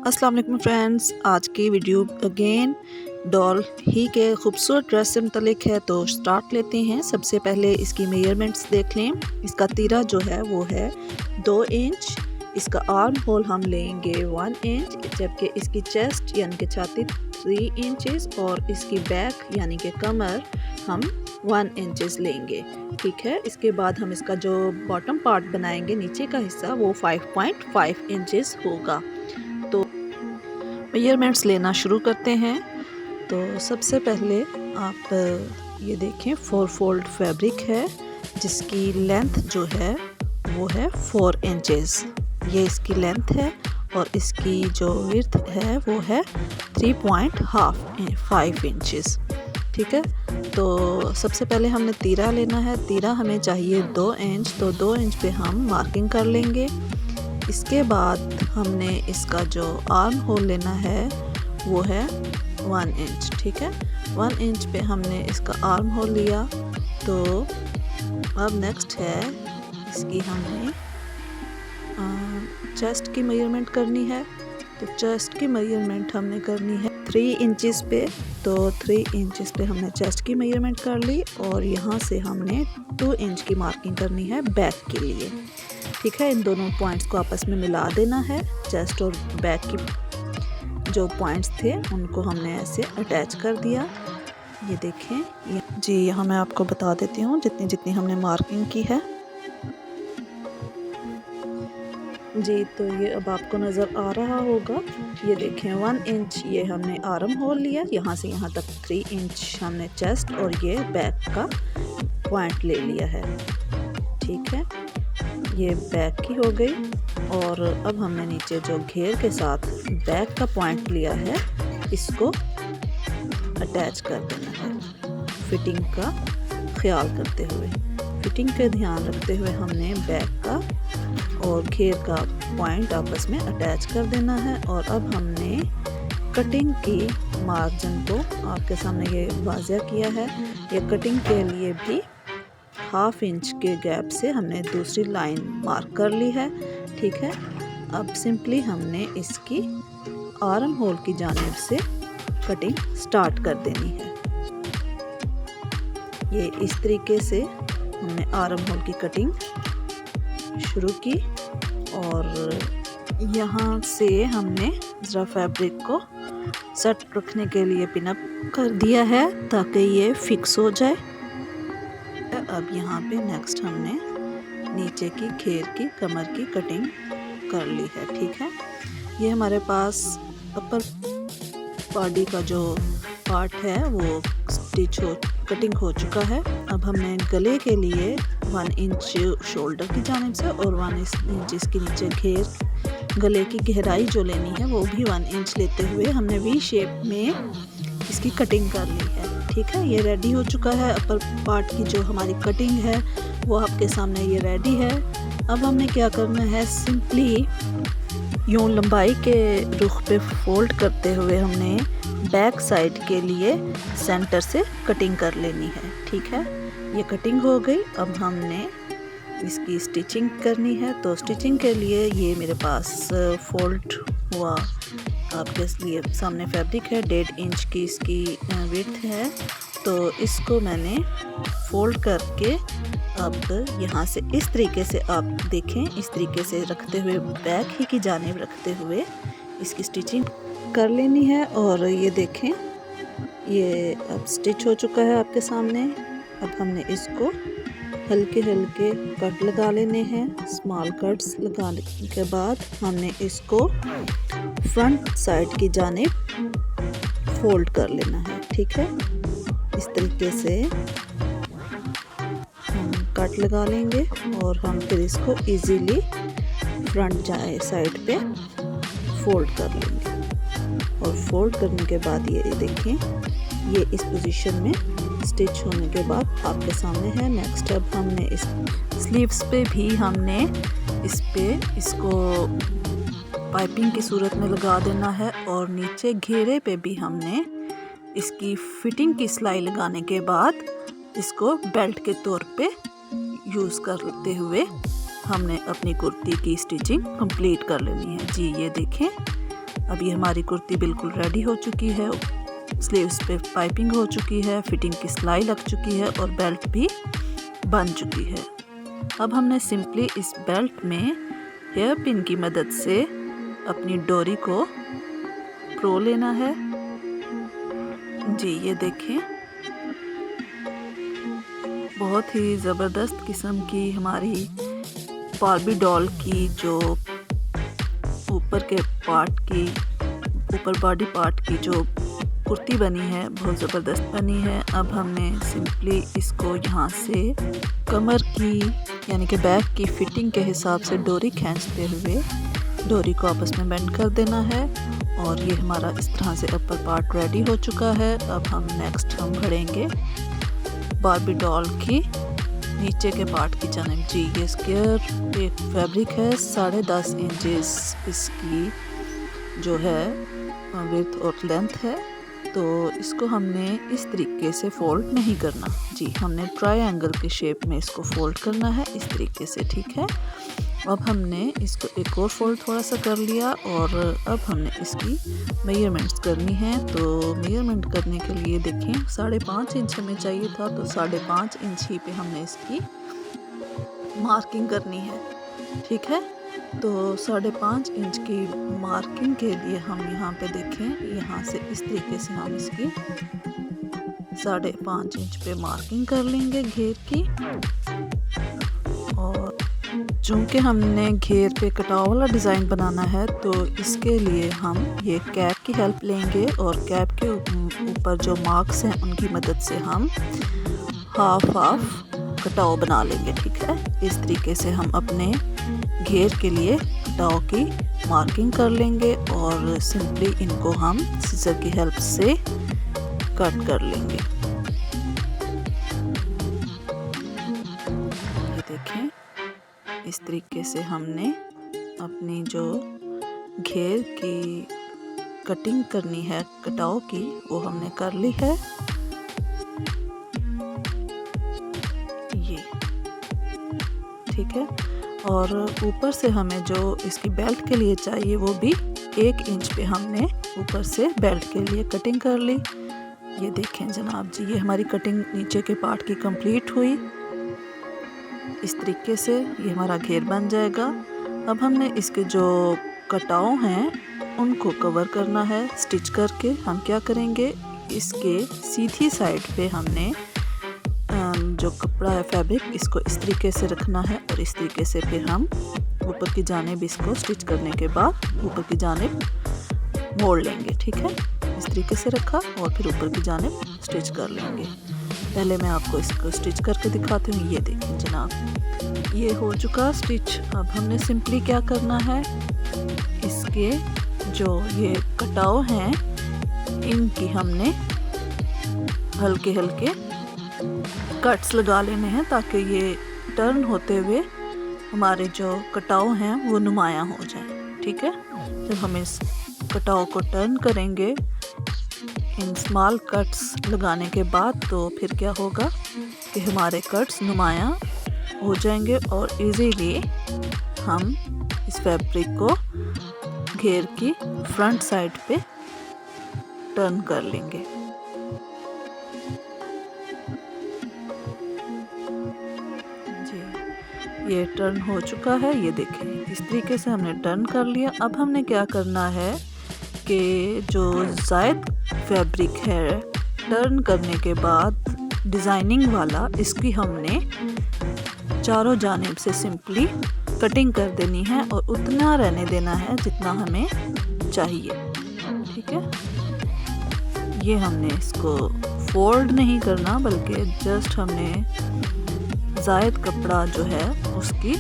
अस्सलाम वालेकुम फ्रेंड्स, आज की वीडियो अगेन डॉल ही के खूबसूरत ड्रेस से मुतलिक है। तो स्टार्ट लेते हैं। सबसे पहले इसकी मेजरमेंट्स देख लें। इसका तीरा जो है वो है 2 इंच। इसका आर्म होल हम लेंगे 1 इंच, जबकि इसकी चेस्ट यानी कि छाती 3 इंचेस और इसकी बैक यानी कि कमर हम 1 इंचेस लेंगे। ठीक है, इसके बाद हम इसका जो बॉटम पार्ट बनाएंगे, नीचे का हिस्सा, वो 5.5 इंचेस होगा। तो मेजरमेंट्स लेना शुरू करते हैं। तो सबसे पहले आप ये देखें 4 फोल्ड फैब्रिक है जिसकी लेंथ जो है वो है 4 इंचेस। ये इसकी लेंथ है और इसकी जो विड्थ है वो है 3.5 इंचेस। ठीक है, तो सबसे पहले हमने तीरा लेना है। तीरा हमें चाहिए 2 इंच, तो 2 इंच पे हम मार्किंग कर लेंगे। इसके बाद हमने इसका जो आर्म होल लेना है वो है 1 इंच। ठीक है, 1 इंच पे हमने इसका आर्म होल लिया। तो अब नेक्स्ट है इसकी हमने चेस्ट की मेजरमेंट करनी है। तो चेस्ट की मेजरमेंट हमने करनी है 3 इंचेस पे। तो 3 इंचेस पे हमने चेस्ट की मेजरमेंट कर ली और यहाँ से हमने 2 इंच की मार्किंग करनी है बैक के लिए। ठीक है, इन दोनों पॉइंट्स को आपस में मिला देना है। चेस्ट और बैक की जो पॉइंट्स थे उनको हमने ऐसे अटैच कर दिया। ये देखें जी, यहाँ मैं आपको बता देती हूँ जितनी जितनी हमने मार्किंग की है जी। तो ये अब आपको नज़र आ रहा होगा। ये देखें 1 इंच ये हमने आर्म होल लिया, यहाँ से यहाँ तक 3 इंच हमने चेस्ट और ये बैक का पॉइंट ले लिया है। ठीक है, ये बैक की हो गई। और अब हमने नीचे जो घेर के साथ बैक का पॉइंट लिया है इसको अटैच कर देना है, फिटिंग का ख्याल करते हुए। फिटिंग पे ध्यान रखते हुए हमने बैक का और घेर का पॉइंट आपस में अटैच कर देना है। और अब हमने कटिंग की मार्जिन को आपके सामने ये वाज़िया किया है। ये कटिंग के लिए भी 1/2 इंच के गैप से हमने दूसरी लाइन मार्क कर ली है। ठीक है, अब सिंपली हमने इसकी आर्म होल की जानिब से कटिंग स्टार्ट कर देनी है। ये इस तरीके से हमने आर्म होल की कटिंग शुरू की और यहाँ से हमने ज़रा फैब्रिक को सेट रखने के लिए पिनअप कर दिया है ताकि ये फिक्स हो जाए। अब यहाँ पे नेक्स्ट हमने नीचे की घेर की कमर की कटिंग कर ली है। ठीक है, ये हमारे पास अपर बॉडी का जो पार्ट है वो कटिंग हो चुका है। अब हमने गले के लिए 1 इंच शोल्डर की जानिब से और 1 इंच इसके नीचे घेर, गले की गहराई जो लेनी है वो भी 1 इंच लेते हुए हमने वी शेप में इसकी कटिंग कर ली है। ठीक है, ये रेडी हो चुका है। अपर पार्ट की जो हमारी कटिंग है वो आपके सामने ये रेडी है। अब हमने क्या करना है, सिंपली यूँ लंबाई के रुख पे फोल्ड करते हुए हमने बैक साइड के लिए सेंटर से कटिंग कर लेनी है। ठीक है, ये कटिंग हो गई। अब हमने इसकी स्टिचिंग करनी है। तो स्टिचिंग के लिए ये मेरे पास फोल्ड हुआ आपके लिए सामने फैब्रिक है, 1.5 इंच की इसकी विड्थ है। तो इसको मैंने फोल्ड करके अब यहाँ से इस तरीके से आप देखें, इस तरीके से रखते हुए बैक ही की जानिब रखते हुए इसकी स्टिचिंग कर लेनी है। और ये देखें ये अब स्टिच हो चुका है आपके सामने। अब हमने इसको हल्के हल्के कट लगा लेने हैं। स्मॉल कट्स लगाने के बाद हमने इसको फ्रंट साइड की जानिब फोल्ड कर लेना है। ठीक है, इस तरीके से हम कट लगा लेंगे और हम फिर इसको इजीली फ्रंट साइड पे फोल्ड कर लेंगे। और फोल्ड करने के बाद ये देखें ये इस पोजीशन में स्टिच होने के बाद आपके सामने है। नेक्स्ट अब हमने इस स्लीव्स पे भी हमने इसको पाइपिंग की सूरत में लगा देना है। और नीचे घेरे पे भी हमने इसकी फिटिंग की सिलाई लगाने के बाद इसको बेल्ट के तौर पे यूज़ करते हुए हमने अपनी कुर्ती की स्टिचिंग कंप्लीट कर लेनी है। जी ये देखें अब ये हमारी कुर्ती बिल्कुल रेडी हो चुकी है। स्लीव्स पे पाइपिंग हो चुकी है, फिटिंग की सिलाई लग चुकी है और बेल्ट भी बन चुकी है। अब हमने सिंपली इस बेल्ट में हेयर पिन की मदद से अपनी डोरी को प्रो लेना है। जी ये देखें, बहुत ही ज़बरदस्त किस्म की हमारी बार्बी डॉल की जो ऊपर के पार्ट की, ऊपर बॉडी पार्ट की जो कुर्ती बनी है, बहुत ज़बरदस्त बनी है। अब हमने सिंपली इसको यहाँ से कमर की यानी कि बैक की फिटिंग के हिसाब से डोरी खींचते हुए डोरी को आपस में बेंड कर देना है और ये हमारा इस तरह से अपर पार्ट रेडी हो चुका है। अब हम भरेंगे बार्बी डॉल की नीचे के पार्ट की जानिब। जी ये स्क्वायर एक फैब्रिक है, 10.5 इंचेस इसकी जो है विड्थ और लेंथ है। तो इसको हमने इस तरीके से फोल्ड नहीं करना जी, हमने ट्रायंगल के शेप में इसको फोल्ड करना है इस तरीके से, ठीक है। अब हमने इसको एक और फोल्ड थोड़ा सा कर लिया और अब हमने इसकी मेजरमेंट्स करनी है। तो मेजरमेंट करने के लिए देखें 5.5 इंच हमें चाहिए था, तो 5.5 इंच ही पे हमने इसकी मार्किंग करनी है, ठीक है। तो 5.5 इंच की मार्किंग के लिए हम यहाँ पे देखें, यहाँ से इस तरीके से हम इसकी 5.5 इंच पे मार्किंग कर लेंगे घेर की। और चूँकि हमने घेर पे कटाव वाला डिज़ाइन बनाना है तो इसके लिए हम ये कैप की हेल्प लेंगे और कैप के ऊपर जो मार्क्स हैं उनकी मदद से हम हाफ कटाव बना लेंगे, ठीक है। इस तरीके से हम अपने घेर के लिए कटाव की मार्किंग कर लेंगे और सिंपली इनको हम सीजर की हेल्प से कट कर लेंगे। ये देखें, इस तरीके से हमने अपनी जो घेर की कटिंग करनी है कटाव की वो हमने कर ली है। ये ठीक है। और ऊपर से हमें जो इसकी बेल्ट के लिए चाहिए वो भी 1 इंच पे हमने ऊपर से बेल्ट के लिए कटिंग कर ली। ये देखें जनाब जी, ये हमारी कटिंग नीचे के पार्ट की कंप्लीट हुई। इस तरीके से ये हमारा घेर बन जाएगा। अब हमने इसके जो कटाव हैं उनको कवर करना है स्टिच करके। हम क्या करेंगे, इसके सीधी साइड पे हमने जो कपड़ा है फैब्रिक, इसको इस तरीके से रखना है और इस तरीके से फिर हम ऊपर की जानिब इसको स्टिच करने के बाद ऊपर की जानिब मोड़ लेंगे, ठीक है। इस तरीके से रखा और फिर ऊपर की जानिब स्टिच कर लेंगे। पहले मैं आपको इसको स्टिच करके दिखाती हूँ। ये देखिए जनाब, ये हो चुका स्टिच। अब हमने सिंपली क्या करना है, इसके जो ये कटाव हैं इनकी हमने हल्के हल्के कट्स लगा लेने हैं ताकि ये टर्न होते हुए हमारे जो कटाव हैं वो नुमायाँ हो जाए, ठीक है। जब हम इस कटाव को टर्न करेंगे इन स्मॉल कट्स लगाने के बाद, तो फिर क्या होगा कि हमारे कट्स नुमायाँ हो जाएंगे और इजीली हम इस फैब्रिक को घेर की फ्रंट साइड पे टर्न कर लेंगे। जी ये टर्न हो चुका है, ये देखें इस तरीके से हमने टर्न कर लिया। अब हमने क्या करना है कि जो जायद फैब्रिक है टर्न करने के बाद डिज़ाइनिंग वाला, इसकी हमने चारों जानिब से सिंपली कटिंग कर देनी है और उतना रहने देना है जितना हमें चाहिए, ठीक है। ये हमने इसको फोल्ड नहीं करना बल्कि जस्ट हमने जायद कपड़ा जो है उसकी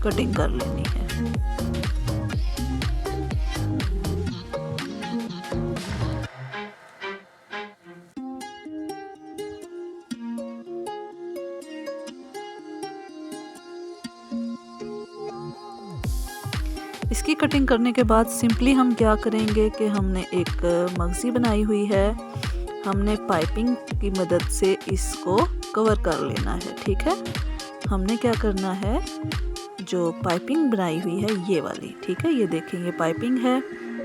कटिंग कर लेनी है। इसकी कटिंग करने के बाद सिंपली हम क्या करेंगे कि हमने एक मगज़ी बनाई हुई है, हमने पाइपिंग की मदद से इसको कवर कर लेना है, ठीक है। हमने क्या करना है, जो पाइपिंग बनाई हुई है ये वाली, ठीक है, ये देखें ये पाइपिंग है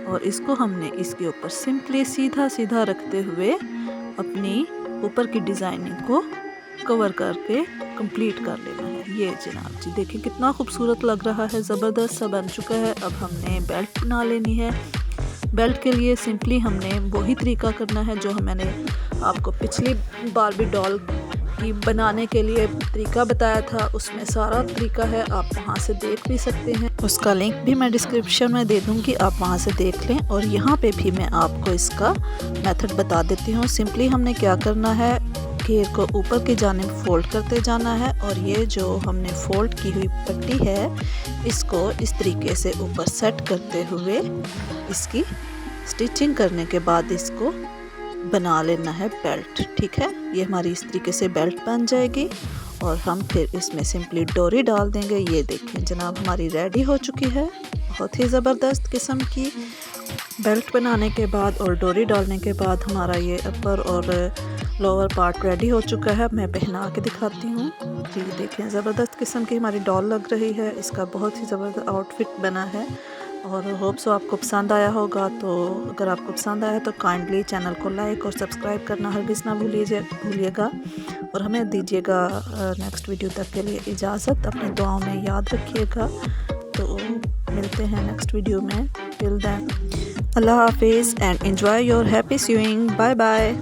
और इसको हमने इसके ऊपर सिंपली सीधा सीधा रखते हुए अपनी ऊपर की डिज़ाइनिंग को कवर करके कंप्लीट कर लेना है। ये जनाब जी देखिए कितना खूबसूरत लग रहा है, ज़बरदस्त सा बन चुका है। अब हमने बेल्ट बना लेनी है। बेल्ट के लिए सिंपली हमने वही तरीका करना है जो मैंने आपको पिछली बारबी डॉल की बनाने के लिए तरीका बताया था, उसमें सारा तरीका है, आप वहां से देख भी सकते हैं। उसका लिंक भी मैं डिस्क्रिप्शन में दे दूंगी, आप वहां से देख लें। और यहाँ पे भी मैं आपको इसका मेथड बता देती हूँ। सिंपली हमने क्या करना है, घेर को ऊपर की जानिब फोल्ड करते जाना है और ये जो हमने फोल्ड की हुई पट्टी है इसको इस तरीके से ऊपर सेट करते हुए इसकी स्टिचिंग करने के बाद इसको बना लेना है बेल्ट। ठीक है, ये हमारी इस तरीके से बेल्ट बन जाएगी और हम फिर इसमें सिंपली डोरी डाल देंगे। ये देखें जनाब हमारी रेडी हो चुकी है, बहुत ही ज़बरदस्त किस्म की बेल्ट बनाने के बाद और डोरी डालने के बाद हमारा ये अपर और लोअर पार्ट रेडी हो चुका है। मैं पहना के दिखाती हूँ। जी देखें ज़बरदस्त किस्म की हमारी डॉल लग रही है, इसका बहुत ही ज़बरदस्त आउटफिट बना है और होप सो आपको पसंद आया होगा। तो अगर आपको पसंद आया तो काइंडली चैनल को लाइक और सब्सक्राइब करना हरगिज़ ना भूलिएगा और हमें दीजिएगा नेक्स्ट वीडियो तक के लिए इजाज़त। अपनी दुआओं में याद रखिएगा। तो मिलते हैं नेक्स्ट वीडियो में। टिल देन अल्लाह हाफिज़ and enjoy your happy sewing. Bye bye.